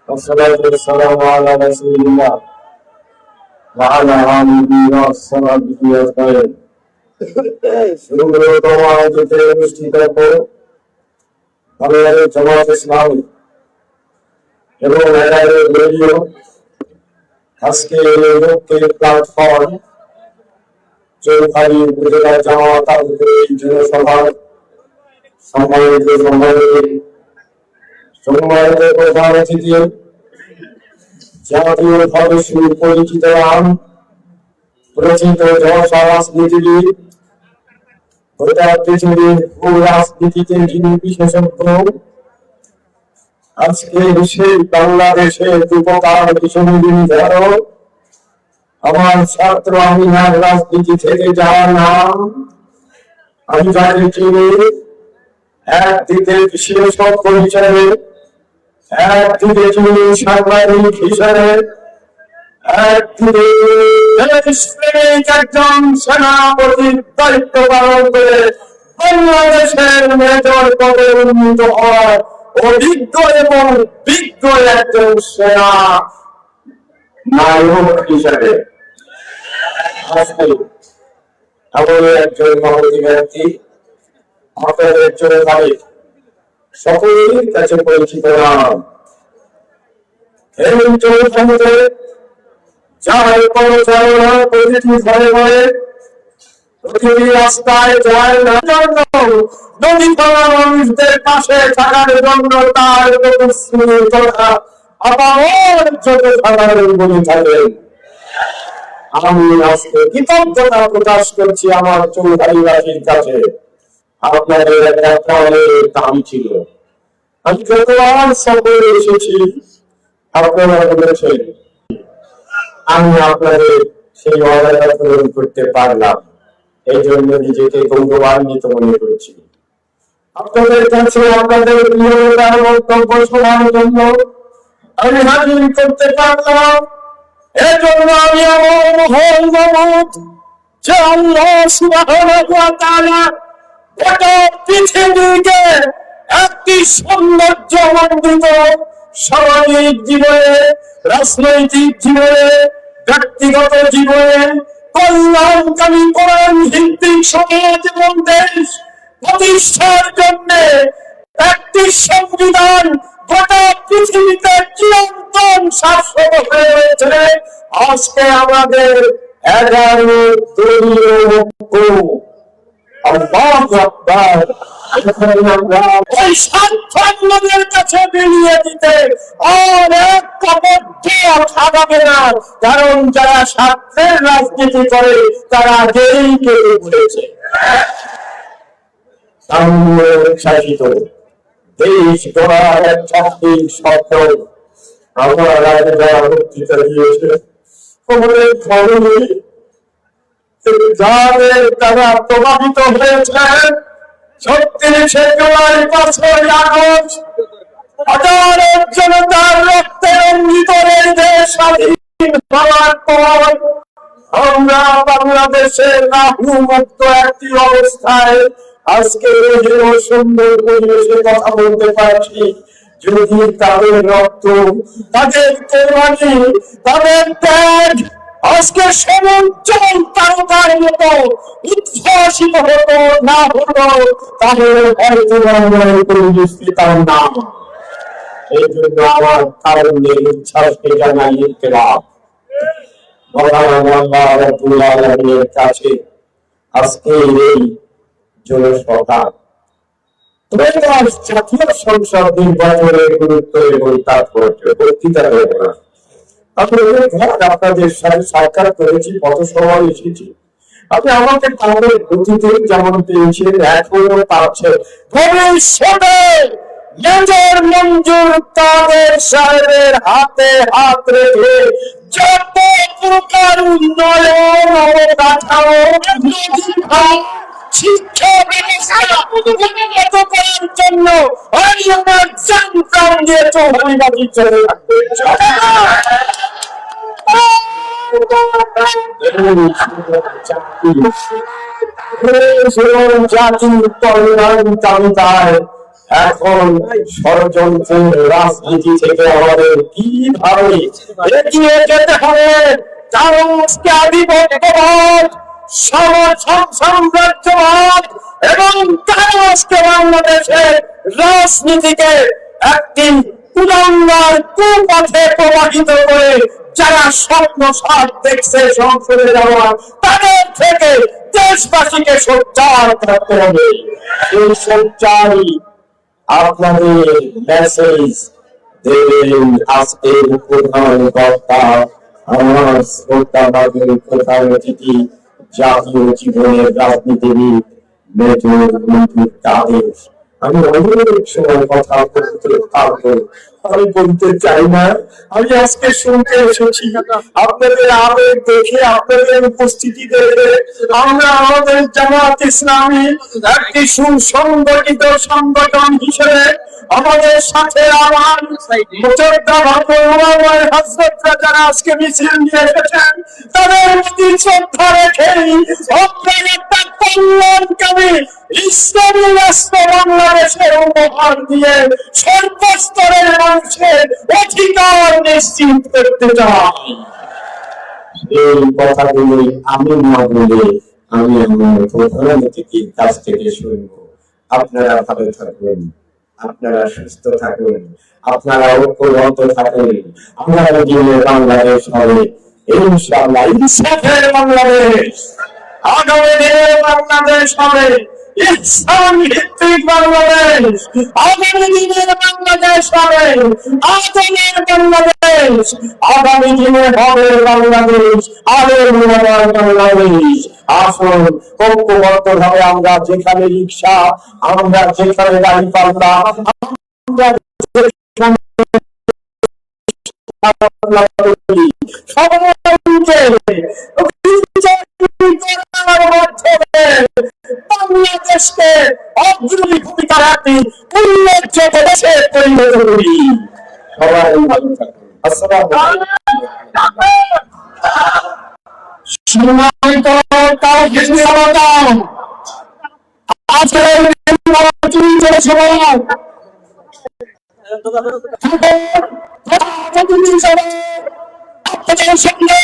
والصلاة والسلام على رسول الله وعلى آله وصحبه أجمعين। অনুষ্ঠিত বাংলাদেশ জামায়াত ইসলামী এবং রেডিও আজকে এই প্ল্যাটফর্ম চৌখালী উপজেলা জামায়াত জনসভা সম্মানিত প্রধান অতিথি জাতীয়ভাবে সুপরিচিত নাম পরিচিত রাজনীতিবিদ গোটা পৃথিবীর ভূ রাজনীতিতে যিনি বিশেষজ্ঞ আজকে সেই বাংলাদেশের রূপকার হিসেবে নির্ধারক আমার ছাত্র আমিনার রাজনীতি থেকে যাওয়ার নাম আমি যাকে চিনি একদিকে বিশেষজ্ঞ হিসেবে একদিকে যিনি সাংবাদিক হিসেবে একদিকে একজন সেনাপতির দায়িত্ব পালন করে বাংলাদেশের মেজর পদে উন্নীত হওয়ার অভিজ্ঞ এবং বিজ্ঞ একজন সেনা নায়ক হিসেবে এমন একজন মহতি ব্যক্তি আপনাদের জন্য সকলের কাছে পরিচিত নাম যার পরিচালনা প্রতিটি ঘরে ঘরে প্রতিটি রাস্তায় যায় না নদী মানুষদের পাশে থাকার জন্য তার কথা আবার ছোট সাধারণ বলে থাকেন। আমি আজকে কৃতজ্ঞতা প্রকাশ করছি আমার চৌখালীবাসীর কাছে। আপনাদের একটা দাম ছিল, আমি যতবার সফরে এসেছি আপনারা বলেছেন, আমি আপনাদের সেই অর্ডারটা পূরণ করতে পারলাম, এই জন্য নিজেকে গৌরবান্বিত মনে করছি। আপনাদের কাছে আপনাদের প্রিয়তার বক্তব্য শোনার জন্য আমি হাজির করতে পারলাম, এর জন্য আমি আমার মহল মাবুদ যে আল্লাহ সুবহানাহু ওয়া তাআলা গোটা পৃথিবীকে একটি সৌন্দর্যমণ্ডিত সামাজিক জীবনে, রাজনৈতিক জীবনে, ব্যক্তিগত জীবনে কল্যাণকামী কোরআন ভিত্তিক সমাজ এবং দেশ প্রতিষ্ঠার জন্য একটি সংবিধান গোটা পৃথিবীতে চিরন্তন শাশ্বত হয়ে রয়েছে। আজকে আমাদের 11 দলীয় ঐক্য আল্লাহু আকবার ওই স্বার্থের কাছে বিলিয়ে দিতে আর এক কবদ্ধ থাকবে না, কারণ যারা স্বার্থের রাজনীতি করে তারা আগেই কেটে উঠেছে। শাসিত দেশ গড়ার এক চাকরির স্বপ্ন আমার রাজ্যে যারা বক্তৃতা দিয়েছে যাদের তারা প্রভাবিত হয়েছে 36শে জুলাই 5ই আগস্ট হাজারো জনতার রক্তে রঞ্জিত দেশ স্বাধীন হওয়ার পর আমরা বাংলাদেশের রাহুমুক্ত একটি অবস্থায় আজকে সুন্দর পরিবেশে কথা বলতে পারছি। যদি তাদের রক্ত, তাদের কোরবানি, তাদের ত্যাগ আজকে সমুজ্জ্বল তারকার মতো উদ্ভাসিত হতো না হতো, তাহলে হয়তো পরিবেশটি তার নাম। এই জন্য আমার কারণে উচ্ছ্বাসকে জানাই ইত্তেফাক আল্লাহ রাব্বুল আলামিনের কাছে আজকে এই জনসভা জাতীয় সংসদ নির্বাচনের গুরুত্ব এবং তাৎপর্য বক্তৃতা দেব না। আপনাদের সাথে সাক্ষাৎ করেছি, পথসভায় এসেছি, আপনি আমাকে তাদের অতীতে যেমন পেয়েছিলেন এখনো পাচ্ছেন, ভবিষ্যতে মেজর মঞ্জুর তাদের সাহেবের হাতে হাত রেখে যত প্রকার উন্নয়ন অবকাঠামো শিক্ষা ব্যবস্থা উন্নত করার জন্য আমার জানতাম যে চৌধুরীবাদী চলে থাকবে। জাতির কল্যাণ তালিকায় এখন ষড়যন্ত্রের রাজনীতি থেকে আমাদের কিভাবে এগিয়ে যেতে হবে, কারণ আধিপত্যবাদ, সাম্রাজ্যবাদ এবং আজকে বাংলাদেশের রাজনীতিকে একটি কুলাঙ্গার কুপথে প্রবাহিত করে যারা স্বপ্ন সাপ দেখছে সংসদে যাওয়ার, তাদের থেকে দেশবাসীকে সোচ্চার থাকতে হবে। এই সোচ্চারই আপনাদের মেসেজ দেবেন আজকের প্রধান বক্তা, আমার শ্রদ্ধাভাজন প্রধান অতিথি, জাতীয় জীবনের রাজনীতিবিদ মেজর মঞ্জুর কাদের। আমি অনেক সময় কথা বলতে পারবো, আমি বলতে চাই না। আমি আজকে শুনতে এসেছি আপনাদের আবেগ দেখে, আপনাদের উপস্থিতি দেখে আমরা আমাদের জামাত ইসলামী একটি সুসংগঠিত সংগঠন হিসেবে আমাদের সাথে আমার হযরতরা যারা আজকে মিছিল নিয়ে এসেছেন তাদের প্রতি শ্রদ্ধা রেখেই কল্যাণকামী ইসলামী রাষ্ট্র বাংলাদেশের উপহার দিয়ে সর্বস্তরের মানুষের অধিকার নিশ্চিত করতে চাই। এই কথাগুলি আমি না বলে আমি আমার প্রধান অতিথির কাছ থেকে শুনবো। আপনারা ভালো থাকবেন, আপনারা সুস্থ থাকুন, আপনারা ঐক্যবদ্ধ থাকুন। আগামী দিনে বাংলাদেশ হবে ইনশাআল্লাহ ইনসাফের বাংলাদেশ, আগামী দিনে বাংলাদেশ হবে ইসলাম ভিত্তিক বাংলাদেশ, আগামী দিনের বাংলাদেশ হবে আধুনিক বাংলাদেশ, আগামী দিনে হবে বাংলাদেশ আলেম ওলামার বাংলাদেশ। আসুন ঐক্যবদ্ধ ভাবে আমরা যেখানে রিক্সা, আমরা যেখানে গাড়ি পাল্লা, আমরা বাংলাদেশকে অগ্রণী ভূমিকা রাখি, উল্লেখযোগ্য দেশে পরিণত করি। সবাই ভালো থাকুন। আসসালামু আলাইকুম। সম্মানিত আজকের আপনাদের সঙ্গে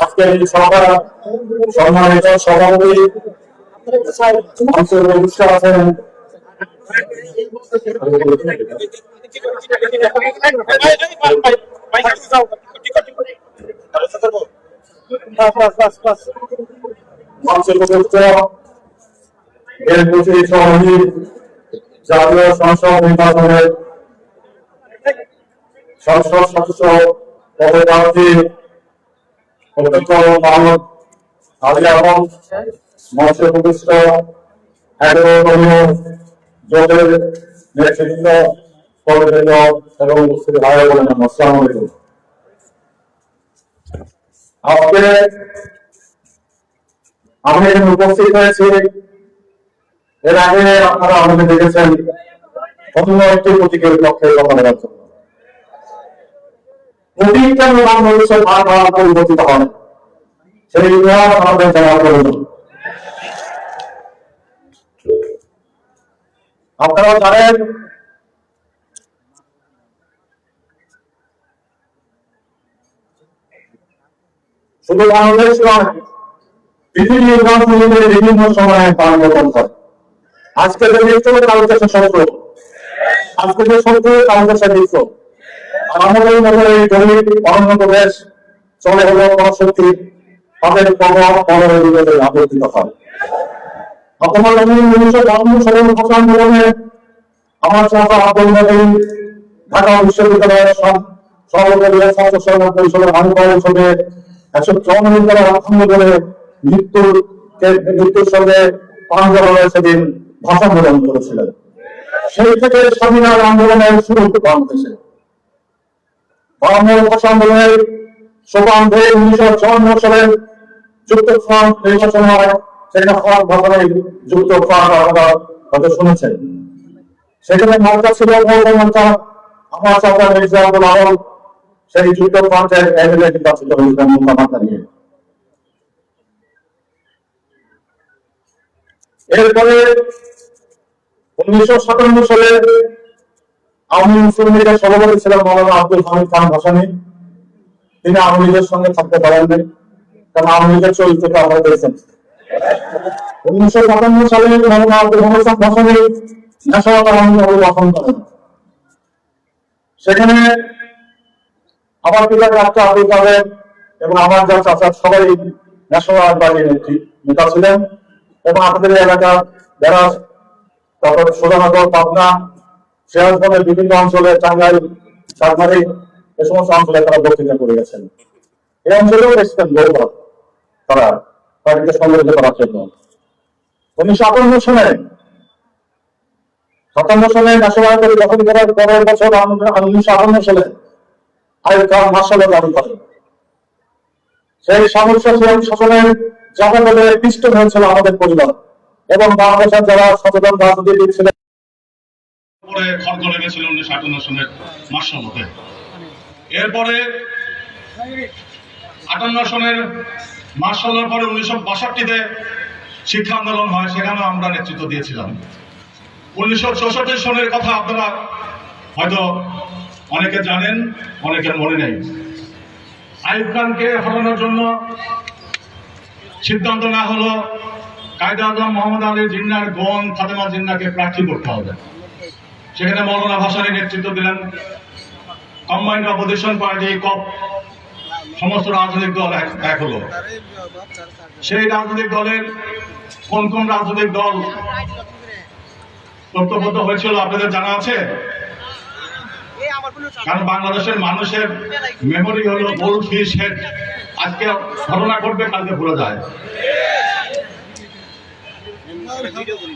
আজকের এই সভা সম্মানিত সভাপতি অঞ্চলের অনুষ্ঠান আছেন জাতীয় সংসদ নির্বাচনের সংসদ সদস্য পদপ্রার্থী অধ্যক্ষ মোহাম্মদ আলী আহমদ, মঞ্চে উপবিষ্ট জোটের নেতৃবৃন্দ, কর্মীবৃন্দ এবং উপস্থিত ভাই বোনেরা, আসসালামু আলাইকুম। আজকে আমি এখানে উপস্থিত হয়েছি, এর আগে আপনারা আমাকে দেখেছেন অন্য একটি প্রতীকের পক্ষে কথা বলার জন্য। প্রতীকটা মানুষের বারবার পরিবর্তিত হয়, সেই ইতিহাস আমাদের জানা প্রয়োজন। আপনারা জানেন শুধু বাংলাদেশ নয়, পৃথিবীর নির্বাচনীতে বিভিন্ন সময়ে পরিবর্তন হয়। আজকে যে মিত্র কারো কাছে শত্রু, আজকে যে শত্রু কারো কাছে মিত্র। আমাদের মতো এই গরিব অরণ্য প্রদেশ চলে হলো পরাশক্তি, তাদের প্রভাব পরবর্তীতে আবর্তিত হয়। আপনার 1952 সালের ভাষা আন্দোলনে আমার চাচা আব্দুল মজিদ ঢাকা বিশ্ববিদ্যালয়ের সর্বদলীয় ছাত্র সংগ্রাম পরিষদের আহ্বায়ক হিসেবে 154 মিনিটের আন্দোলনে মৃত্যুর সঙ্গে পাঞ্জাবে সেদিন ভাষা আন্দোলন করেছিলেন। সেই থেকে স্বাধীনতার আন্দোলনের শুরু বাংলাদেশে ভাষা আন্দোলনের সোপান ধরে 1954 সালের যুক্তফ্রন্ট নির্বাচন হয়। সেখানে ভাষায় যুক্তফ্রন্ট আপনারা হয়তো শুনেছেন। সেখানে মার্কা ছিল মার্কা, আমার চাচা মির্জা আব্দুল আলম সেই যুক্তফ্রন্টের এমএলএ নির্বাচিত হয়েছিলেন মার্কা নিয়ে। এরপরে 1957 সালে আওয়ামী মুসলিম লীগের সভাপতি ছিলেন মৌলানা আব্দুল হামিদ খান ভাসানী। তিনি আওয়ামী লীগের সঙ্গে থাকতে পারেননি, কারণ আওয়ামী লীগের চরিত্রটা আমরা দেখেছেন। 1957 সালে মৌলানা আব্দুল হামিদ খান ভাসানী ন্যাশনাল আওয়ামী গঠন করেন। সেখানে আমার পিতা ডাক্তার আব্দুল কাদের এবং আমার যা চাচা সবাই ন্যাশনাল পার্টির নেতা ছিলেন এবং আপনাদের এলাকার যারা তারপর সোজানগর, পাবনা, সিরাজগঞ্জের বিভিন্ন অঞ্চলে, টাঙ্গাইল, সাতমারি, এ সমস্ত অঞ্চলে তারা বক্তৃতা করে গেছেন। এই অঞ্চলেও এসেছেন গৌরব তারা পার্টিকে সংগঠিত করার জন্য। 1958 সালে 57 সালে ন্যাশনাল পার্টি গঠন করার পরের বছর 1958 সালে আইয়ুব খান মার্শালের দাবি করেন। সেই সামরিক শাসনের জামাতে পিষ্ট হয়েছিল আমাদের পরিবার এবং বাংলাদেশের যারা সচেতন রাজনীতিবিদ ছিলেন। খড়গ লেগেছিল 1958 সনের মার্শাল মতে। এরপরে 58 সনের মার্শালের পরে 1962-তে শিক্ষা আন্দোলন হয়, সেখানেও আমরা নেতৃত্ব দিয়েছিলাম। 1964 সনের কথা আপনারা হয়তো অনেকে জানেন, অনেকের মনে নেই। আইয়ুব খানকে হটানোর জন্য সিদ্ধান্ত না হলো কায়দা আজম মোহাম্মদ আলী জিন্নার বোন ফাতেমা জিন্নাকে প্রার্থী করতে হবে। সেখানে মৌলানা ভাসানী নেতৃত্ব দিলেন। কম্বাইন্ড অপোজিশন পার্টি কপ সমস্ত রাজনৈতিক দল এক হলো। সেই রাজনৈতিক দলের কোন কোন রাজনৈতিক দল ঐক্যবদ্ধ হয়েছিল আপনাদের জানা আছে? কারণ বাংলাদেশের মানুষের মেমোরি হলো গোল্ড ফিশ হেড। আজকে ঘটনা ঘটবে, কালকে ভুলে যায়।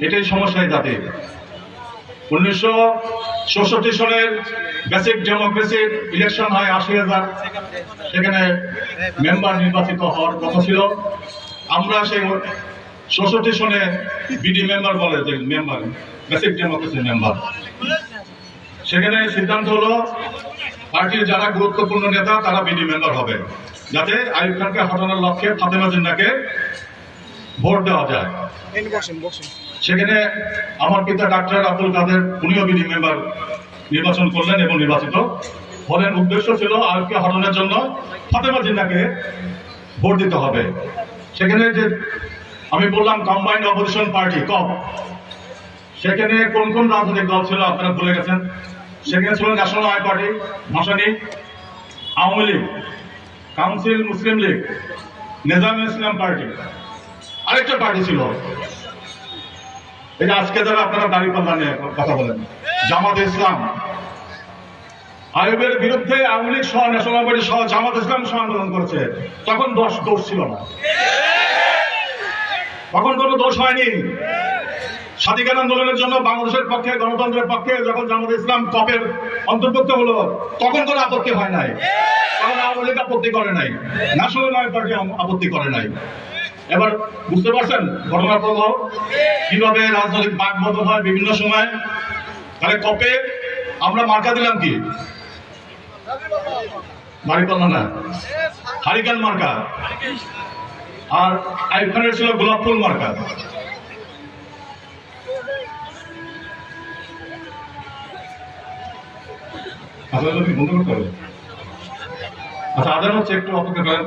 এটাই সমস্যা এই জাতির। 1966 সনের বেসিক ডেমোক্রেসির ইলেকশন হয় 80,000, সেখানে মেম্বার নির্বাচিত হওয়ার কথা ছিল। আমরা সেই 66 সনে বিডি মেম্বার বলে যে মেম্বার, বেসিক ডেমোক্রেসি মেম্বার, সেখানে সিদ্ধান্ত হলো পার্টির যারা গুরুত্বপূর্ণ নেতা তারা বিডি মেম্বার হবে, যাতে আইয়ুব খানকে হটানোর লক্ষ্যে ফাতেমা জিন্নাহকে ভোট দেওয়া যায়। সেখানে আমার পিতা ডাক্তার আব্দুল কাদের উনিও বিডি মেম্বার নির্বাচন করলেন এবং নির্বাচিত হলেন। উদ্দেশ্য ছিল আইয়ুবকে হটানোর জন্য ফাতেমা জিন্নাহকে ভোট দিতে হবে। সেখানে যে আমি বললাম কম্বাইন্ড অপোজিশন পার্টি কপ, সেখানে কোন কোন রাজনৈতিক দল ছিল আপনারা ভুলে গেছেন। সেখানে ছিল ন্যাশনাল আই party, Bhashani, Awami League, council Muslim League, Nizame Islam party, আরেকটা পার্টি ছিল এই যে আজকে যারা আপনারা দাঁড়িপাল্লা নিয়ে কথা বলেন, জামাত ইসলাম। আইয়ুবের বিরুদ্ধে আওয়ামী লীগ সহ ন্যাশনাল পার্টি সহ জামাত ইসলাম সহ আন্দোলন করেছে। তখন দোষ ছিল না, তখন কোনো দোষ হয়নি। স্বাধিকার আন্দোলনের জন্য বাংলাদেশের পক্ষে, গণতন্ত্রের পক্ষে যখন জামাত ইসলাম কপের অন্তর্ভুক্ত হলো তখন কোনো আপত্তি হয় নাই, তখন আওয়ামী লীগ আপত্তি করে নাই, ন্যাশনাল আই পার্টি আপত্তি করে নাই। এবার বুঝতে পারছেন ঘটনার প্রভাব কিভাবে রাজনৈতিক বাকবদল হয় বিভিন্ন সময়। তাহলে কপে আমরা মার্কা দিলাম কি? দাঁড়িপাল্লা না, হারিকেন মার্কা। আর আইয়ুব খানের ছিল গোলাপ ফুল মার্কা। বন্ধ করতে হবে। আচ্ছা, আদান হচ্ছে একটু অপেক্ষা করেন।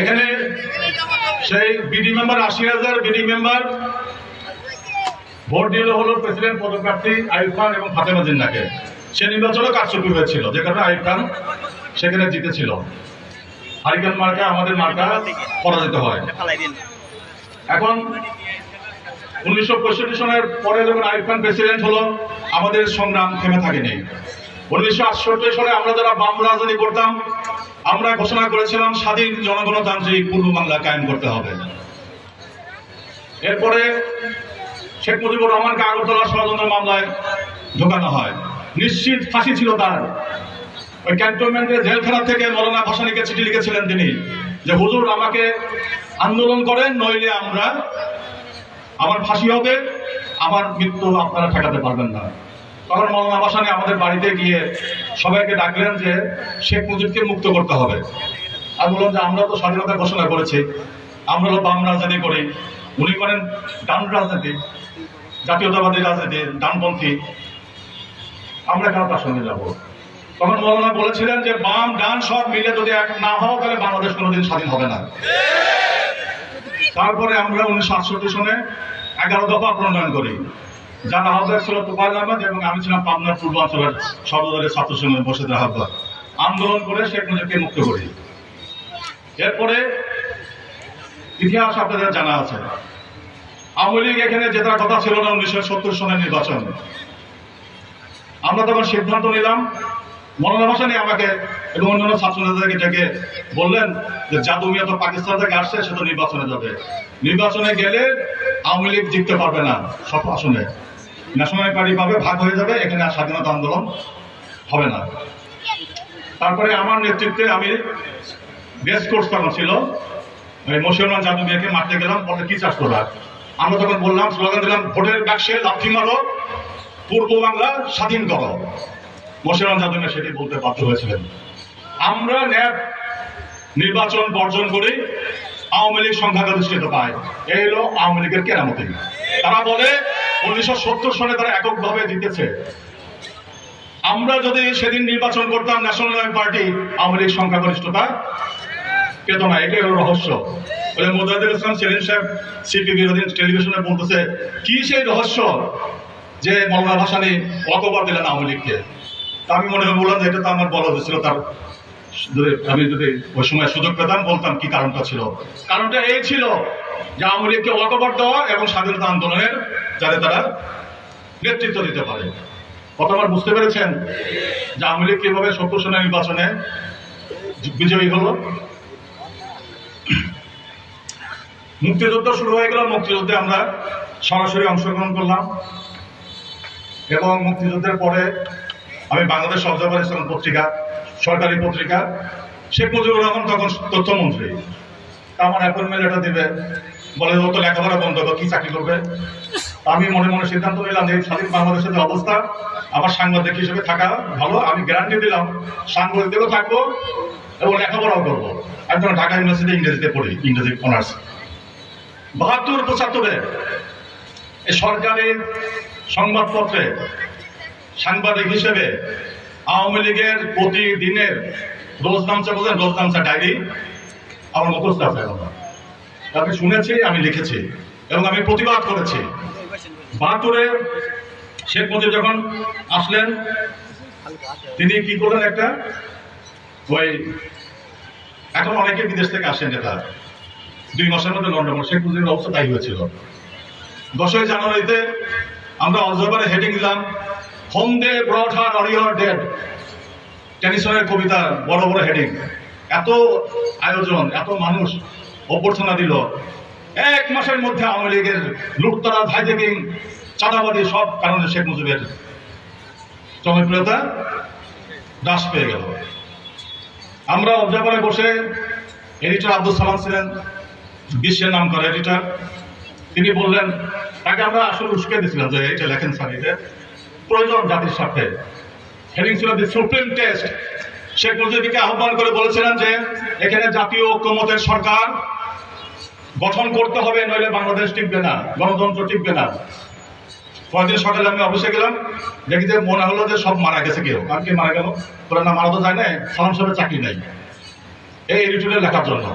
এখানে সেই BD member 80,000 BD member vote দিল হলো প্রেসিডেন্ট পদপ্রার্থী আইয়ুব খান এবং ফাতেমা জিন্নাহকে। সে নির্বাচনও কারচুপি হয়েছিল, যে কারণে আইয়ুব খান সেখানে জিতেছিল। হারিকেন মার্কা আমাদের মার্কা পরাজিত হয়। এখন 1965 সনের পরে যখন আইয়ুব খান প্রেসিডেন্ট হলো আমাদের সংগ্রাম থেমে থাকেনি। 1968 সালে আমরা যারা বাম রাজনীতি করতাম আমরা ঘোষণা করেছিলাম স্বাধীন জনগণতান্ত্রিক পূর্ব বাংলা কায়েম করতে হবে। এরপরে শেখ মুজিবুর রহমানকে আগরতলা ষড়যন্ত্র মামলায় ঢোকানো হয়। নিশ্চিত ফাঁসি ছিল তার। ওই ক্যান্টনমেন্টের জেলখানা থেকে মৌলানা ভাসানীকে চিঠি লিখেছিলেন তিনি যে হুজুর আমাকে আন্দোলন করেন, নইলে আমার ফাঁসি হবে, আমার মৃত্যু আপনারা ঠেকাতে পারবেন না। তখন মৌলানা ভাসানী আমাদের বাড়িতে গিয়ে সবাইকে ডাকলেন যে শেখ মুজিবকে মুক্ত করতে হবে। আর বললাম যে আমরা তো স্বাধীনতা ঘোষণা করেছি, আমরা তো বাম রাজনীতি করি, উনি করেন ডান রাজনীতি, জাতীয়তাবাদী রাজনীতি, ডানপন্থী, আমরা কেন তার সঙ্গে যাবো? তখন মৌলানা বলেছিলেন যে বাম ডান সব মিলে যদি এক না হও তাহলে বাংলাদেশ কোনোদিন স্বাধীন হবে না। তারপরে আমরা 1968 সনে 11 দফা প্রণয়ন করি, যার আহ্বায়ক ছিল তোফায়েল আহমেদ এবং আমি ছিলাম পাবনার পূর্বাঞ্চলের সর্বদলীয় ছাত্র সংঘের বসির আহ্বায়ক। আন্দোলন করে শেখ মুজিবকে মুক্ত করি। এরপরে ইতিহাস আপনাদের জানা আছে, আওয়ামী লীগ এখানে জেতার কথা ছিল না 1970 সনের নির্বাচন। আমরা তখন সিদ্ধান্ত নিলাম, মৌলানা ভাসানী আমাকে এবং অন্যান্য ছাত্র নেতাদেরকে ডেকে বললেন যে জাদু মিয়া তো পাকিস্তান থেকে আসছে, সে তো নির্বাচনে যাবে, নির্বাচনে গেলে আওয়ামী লীগ জিততে পারবে না, সব আসনে ন্যাশনাল পার্টি পাবে, ভাগ হয়ে যাবে, এখানে আর স্বাধীনতা আন্দোলন হবে না। তারপরে আমার নেতৃত্বে আমি বেস কোর্স করানো ছিল, মশিউর জাদু মিয়াকে মারতে গেলাম, বলে কি চাষ করা। আমরা তখন বললাম, স্লোগান দিলাম, ভোটের বাক্সে লাথি মারো, পূর্ব বাংলা স্বাধীন করো। মশিউর জাদু মিয়া সেটি বলতে বাধ্য হয়েছিলেন। আমরা ন্যাপ নির্বাচন বর্জন করি, আওয়ামী লীগ সংখ্যাগরিষ্ঠত পায়। এই হলো আওয়ামী লীগের কেরামতি। তারা বলে 1970 সনে তারা এককভাবে জিতেছে। আমরা যদি সেদিন নির্বাচন করতাম ন্যাশনাল পার্টি, আওয়ামী লীগ সংখ্যাগরিষ্ঠতা পেত না। এটাই হলো রহস্য। ওই মোজাহিদুল ইসলাম সেলিম সাহেব সিপি বিরোধী টেলিভিশনে বলতেছে কি সেই রহস্য যে মৌলানা ভাসানী অকবার দিলেন আওয়ামী লীগকে। তা আমি মনে হয় বললাম যে এটা তো আমার বলা হয়েছিল, তার আমি যদি ওই সময় সুযোগ পেতাম বলতাম কি কারণটা ছিল। কারণটা এই ছিল যে আওয়ামী লীগকে অকবার দেওয়া এবং স্বাধীনতা আন্দোলনের যাতে তারা নেতৃত্ব দিতে পারে। কথা আমার বুঝতে পেরেছেন যে আওয়ামী লীগ কিভাবে ৭০ সনের নির্বাচনে বিজয়ী হলো। মুক্তিযুদ্ধ শুরু হয়ে গেল, মুক্তিযুদ্ধে আমরা সরাসরি অংশগ্রহণ করলাম এবং মুক্তিযুদ্ধের পরে আমি বাংলাদেশ অবজারভার ইসলাম পত্রিকা, সরকারি পত্রিকা, শেখ মুজিবুর রহমান তখন তথ্যমন্ত্রী, আমার অ্যাপয়েন্টমেন্ট লেটার দিবে, বলে ও তো লেখাপড়া বন্ধ, কি চাকরি করবে। আমি মনে মনে সিদ্ধান্ত নিলাম যে স্বাধীন বাংলাদেশের যে অবস্থা, আমার সাংবাদিক হিসেবে থাকা ভালো। আমি গ্যারান্টি দিলাম সাংবাদিকও থাকবো এবং লেখাপড়াও করবো। আমি তখন ঢাকা ইউনিভার্সিটি ইংরেজিতে পড়ি, ইংরেজি অনার্স। ৭২-৭৫ এই সরকারি সংবাদপত্রে সাংবাদিক হিসেবে আওয়ামী লীগের প্রতিদিনের রোজনামচা বলেন, রোজনামচা ডায়েরি আমার মুখস্থ আছে। আমি শুনেছি, আমি লিখেছি এবং আমি প্রতিবাদ করেছি। ৭২-এ শেখ মুজিব যখন আসলেন, তিনি কি করলেন, একটা ওই এখন অনেকে বিদেশ থেকে আসেন নেতা, 2 মাসের মধ্যে লন্ডন, শেখ মুজিবের অবস্থা তাই হয়েছিল। 10ই জানুয়ারিতে আমরা অবজারভারে হেডিং দিলাম, home they brought her warrior dead. টেনিসনের কবিতা, বড় বড় হেডিং। এত আয়োজন, এত মানুষ অভ্যর্থনা দিল। 1 মাসের মধ্যে আওয়ামী লীগের লুটতরা, হাইজ্যাকিং, চাঁদাবাদী সব কারণে শেখ মুজিবের জনপ্রিয়তা হ্রাস পেয়ে গেল। আমরা অবজারভারে বসে, এডিটর আব্দুল সালাম ছিলেন, বিশ্বের নাম করা এডিটর, তিনি বললেন, তাকে আমরা আসলে উস্কে দিয়েছিলাম যে এটা লেখেন স্যার, এটা প্রয়োজন জাতির স্বার্থে। হেডিং ছিল দি সুপ্রিম টেস্ট। শেখ মুজিবকে আহ্বান করে বলেছিলেন যে এখানে জাতীয় ঐক্যমতের সরকার গঠন করতে হবে, নইলে বাংলাদেশ টিকবে না, গণতন্ত্র টিকবে না। পরেরদিন সকালে আমি অফিসে গেলাম, দেখি যে মনে হলো যে সব মারা গেছে। কেউ আর কে মারা গেল, বলে না মারা তো যায় না, সালাম সাহেবের চাকরি নাই। এই এডিটোরিয়াল লেখার জন্য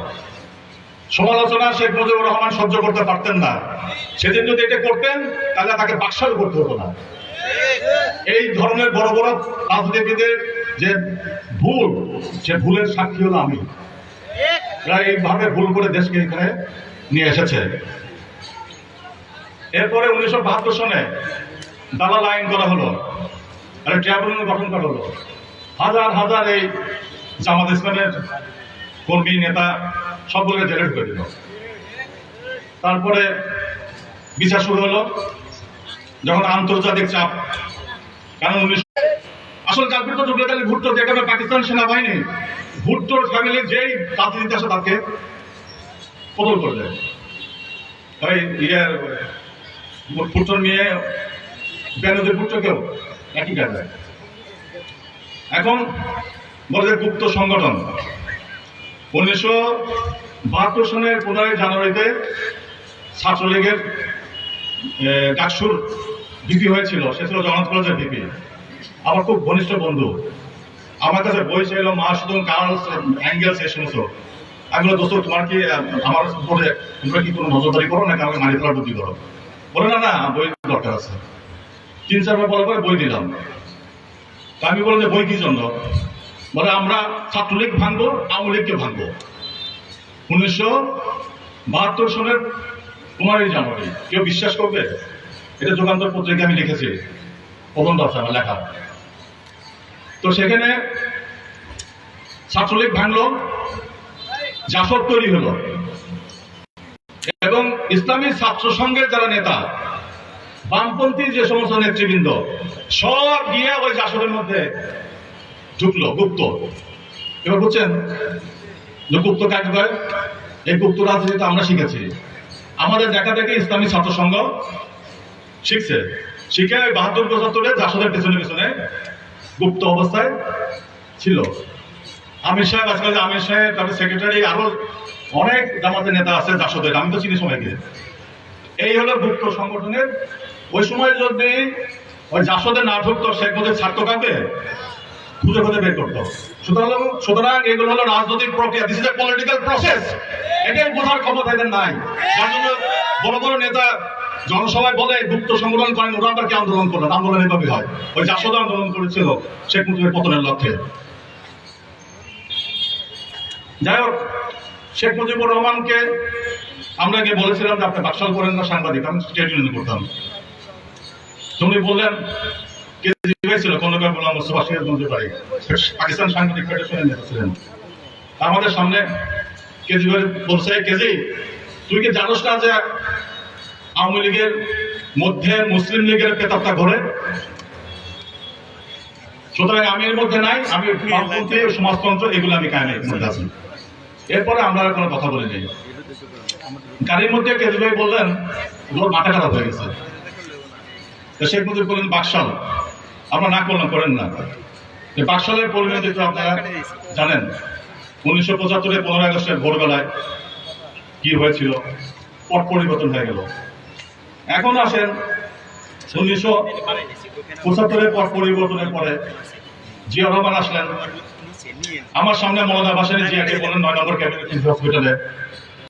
সমালোচনা শেখ মুজিবুর রহমান সহ্য করতে পারতেন না। সেদিন যদি এটা করতেন তাহলে তাকে বাকশাল করতে হতো না। এই ধরনের বড় বড় রাজনীতিবিদের যে ভুল, সে ভুলের সাক্ষী হলো আমি। এইভাবে ভুল করে দেশকে এখানে নিয়ে এসেছে। এরপরে 1972 সনে দালাল আইন করা হলো, আর ট্রাইব্যুনাল গঠন করা হলো। হাজার হাজার এই জামাত ইসলামের কর্মী, নেতা সবগুলোকে জেলে ঢুকে দিল। তারপরে বিচার শুরু হলো, যখন আন্তর্জাতিক চাপ, কারণ আসলে কালপিত জুবলেট আলী ভুট্টো, যেখানে পাকিস্তান সেনাবাহিনী ভুট্টোর ফ্যামিলির যেই রাজনীতি আসে তাকে কতল করে দেয়। ওই ভুট্টোর মেয়ে বেনজির ভুট্টোকেও একই কাজ। এখন বলে যে গুপ্ত সংগঠন। 1972 সনের 15 জানুয়ারিতে ছাত্রলীগের ডাকসুর ভিপি হয়েছিল, সে ছিল জগন্নাথ কলেজের ভিপি, আমার খুব ঘনিষ্ঠ বন্ধু। আমার কাছে বই ছিল মার্কস, কার্লস, অ্যাঙ্গেলস, এই সমস্ত। আমি বলে, দোস্ত তোমার কি আমার উপরে তোমরা কি কোনো নজরদারি করো না, আমাকে মারি ফেলার বুদ্ধি করো? বলে না না, বই দরকার আছে। 3-4 বার বলার পরে বই দিলাম। তা আমি বললাম যে বই কি জন্য? বলে আমরা ছাত্রলীগ ভাঙবো, আওয়ামী লীগকে ভাঙবো। 1972 সনের 15 জানুয়ারি। কেউ বিশ্বাস করবে? এটা যুগান্তর পত্রিকা আমি লিখেছি, প্রবন্ধ আছে আমার লেখা। তো সেখানে ছাত্রলীগ ভাঙলো, জাসদ তৈরি হলো এবং ইসলামী ছাত্র সংঘের যারা নেতা, বামপন্থী যে সমস্ত নেতৃবৃন্দ, সব গিয়ে ওই জাসদের মধ্যে ঢুকলো, গুপ্ত। এবার বুঝছেন যে গুপ্ত কাজ করে? এই গুপ্ত রাজনীতি আমরা শিখেছি, আমাদের দেখা দেখে ইসলামী ছাত্র সংঘ শিখছে। শিখে 72-75 জাসদের পেছনে পেছনে গুপ্ত অবস্থায় ছিল। আমির সাহেব, আজকাল আমির সাহেব, তারপরে সেক্রেটারি, আরো অনেক জামাতের নেতা আছে জাসদের, আমি তো চিনি সবাইকে। এই হলো গুপ্ত সংগঠনের। ওই সময় যদি ওই জাসদের না ঢুকতো, শেখ মুজিব ছাড়তো কাকে? খুঁজে খুঁজে বের করতো। সুতরাং এগুলো হলো রাজনৈতিক প্রক্রিয়া। This is a political process. এটাই বোঝার ক্ষমতা এদের নাই। যার জন্য বড় বড় নেতা জনসভায় বলে গুপ্ত সংগঠন করেন, ওরা আবার কি আন্দোলন করলেন? আন্দোলন এভাবে হয়। ওই জাসদ আন্দোলন করেছিল শেখ মুজিবের পতনের লক্ষ্যে। যাই হোক, শেখ মুজিবুর রহমানকে আমরা গিয়ে বলেছিলাম যে আপনি বাকশাল করেন না, সাংবাদিক, আমি স্টেট ইউনিয়ন করতাম। উনি বললেন কেজিভাই ছিল খন্দকার গোলাম মোস্তফা সিরাজগঞ্জের বাড়ি, পাকিস্তান সাংবাদিক ফেডারেশনের নেতা ছিলেন। আমাদের সামনে কেজিভাই বলছে, কেজি তুই কি জানোস না যে আওয়ামী লীগের মধ্যে মুসলিম লীগের পেতাবটা ঘরে? সুতরাং আমি এর মধ্যে নাই, আমি বামপন্থী সমাজতন্ত্র এগুলো আমি কায়েমের মধ্যে আছি। এরপরে আমরা আর কোনো কথা বলি নাই। গাড়ির মধ্যে কেজরিওয়াল বললেন ওর মাথা খারাপ হয়ে গেছে। শেখ মুজিব বললেন বাকশাল, আমরা না করলাম, করেন না। বাকশালের পরিণতি তো আপনারা জানেন, 1975 15 আগস্টের ভোরবেলায় কি হয়েছিল, পট পরিবর্তন হয়ে গেল। এখন আসেন 1975 পট পরিবর্তনের পরে জিয়া রহমান আসলেন। আমার সামনে মওলানা ভাসানী জিয়াকে বলেন 9 নম্বর ক্যাবিনেট হসপিটালে